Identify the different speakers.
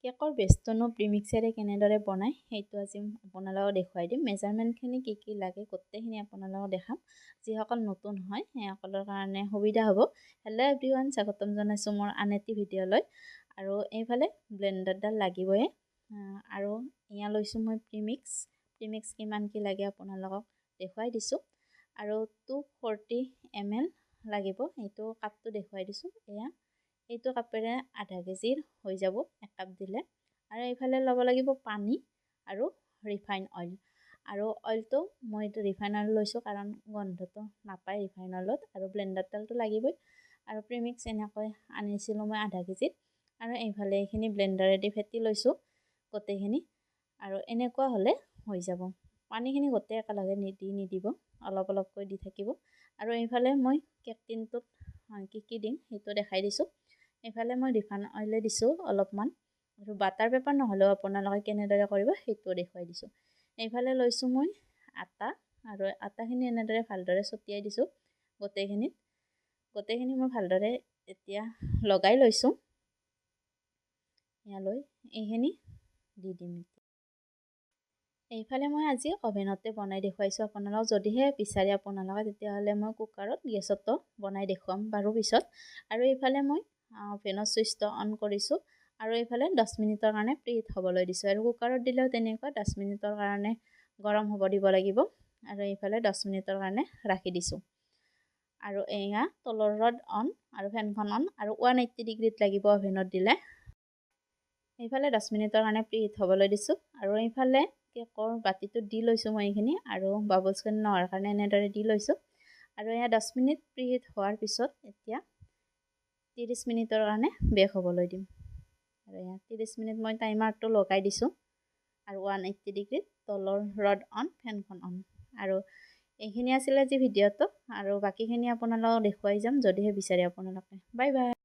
Speaker 1: কেকৰ বেষ্টনো প্ৰিমিক্সেৰে কেনেদৰে বনায় সেইটো আজি আপোনালোকক দেখুৱাই দিম। মেজাৰমেণ্টখিনি কি লাগে গোটেইখিনি আপোনালোকক দেখাম। যিসকল নতুন হয় সেইসকলৰ কাৰণে সুবিধা হ'ব। হেল্ল' এভৰিৱান, স্বাগতম জনাইছোঁ মোৰ আন এটি ভিডিঅ'লৈ। আৰু এইফালে ব্লেণ্ডাৰডাল লাগিবই। আৰু এয়া লৈছোঁ মই প্ৰিমিক্স কিমান কি লাগে আপোনালোকক দেখুৱাই দিছোঁ। আৰু 240 ml লাগিব, এইটো কাপটো দেখুৱাই দিছোঁ। এইটো কাপেৰে আধা কেজিৰ হৈ যাব এক কাপ দিলে। আৰু এইফালে ল'ব লাগিব পানী আৰু ৰিফাইন অইল। আৰু অইলটো মই এইটো ৰিফাইন অইল লৈছোঁ কাৰণ গন্ধটো নাপায় ৰিফাইন অইলত। আৰু ব্লেণ্ডাৰডালটো লাগিবই। আৰু প্ৰিমিক্স এনেকৈ আনিছিলোঁ মই আধা কেজিত। আৰু এইফালে এইখিনি ব্লেণ্ডাৰেদি ফেটি লৈছোঁ গোটেইখিনি। আৰু এনেকুৱা হ'লে হৈ যাব। পানীখিনি গোটেই একেলগে নিদিব, অলপ অলপকৈ দি থাকিব। আৰু এইফালে মই কেক টিনটোত কি দিম সেইটো দেখাই দিছোঁ। এইফালে মই ৰিফাইন অইলে দিছোঁ অলপমান। আৰু বাটাৰ পেপাৰ নহ'লেও আপোনালোকে কেনেদৰে কৰিব সেইটো দেখুৱাই দিছোঁ। এইফালে লৈছোঁ মই আটা, আৰু আটাখিনি এনেদৰে ভালদৰে ছটিয়াই দিছোঁ গোটেইখিনি মই ভালদৰে এতিয়া লগাই লৈছোঁ। ইয়ালৈ এইখিনি দি দিম। এইফালে মই আজি অভেনতে বনাই দেখুৱাইছোঁ আপোনালোকক। যদিহে বিচাৰে আপোনালোকে তেতিয়াহ'লে মই কুকাৰত গেছতো বনাই দেখুৱাম বাৰু পিছত। আৰু এইফালে মই অভেনৰ চুইচটো অন কৰিছোঁ। আৰু এইফালে 10 মিনিটৰ কাৰণে প্ৰিহিট হ'বলৈ দিছোঁ। আৰু কুকাৰত দিলেও তেনেকুৱা 10 মিনিটৰ কাৰণে গৰম হ'ব দিব লাগিব। আৰু এইফালে 10 মিনিটৰ কাৰণে ৰাখি দিছোঁ। আৰু এয়া তলৰ ৰড অন আৰু ফেনখন অন। আৰু 180 ডিগ্ৰীত লাগিব অভেনত দিলে। এইফালে 10 মিনিটৰ কাৰণে প্ৰিহিট হ'বলৈ দিছোঁ। আৰু এইফালে কেকৰ বাতিটো দি লৈছোঁ মই এইখিনি, আৰু বাবলছখিনি নোহোৱাৰ কাৰণে এনেদৰে দি লৈছোঁ। আৰু এয়া 10 মিনিট প্ৰিহিট হোৱাৰ পিছত এতিয়া 30 মিনিটৰ কাৰণে বেক হ'বলৈ দিম। আৰু এয়া 30 মিনিট মই টাইমাৰটো লগাই দিছোঁ। আৰু 180 ডিগ্ৰীত তলৰ ৰড অন, ফেনখন অন। আৰু এইখিনি আছিলে আজি ভিডিঅ'টো। আৰু বাকীখিনি আপোনালোকক দেখুৱাই যাম যদিহে বিচাৰে আপোনালোকে। Bye bye.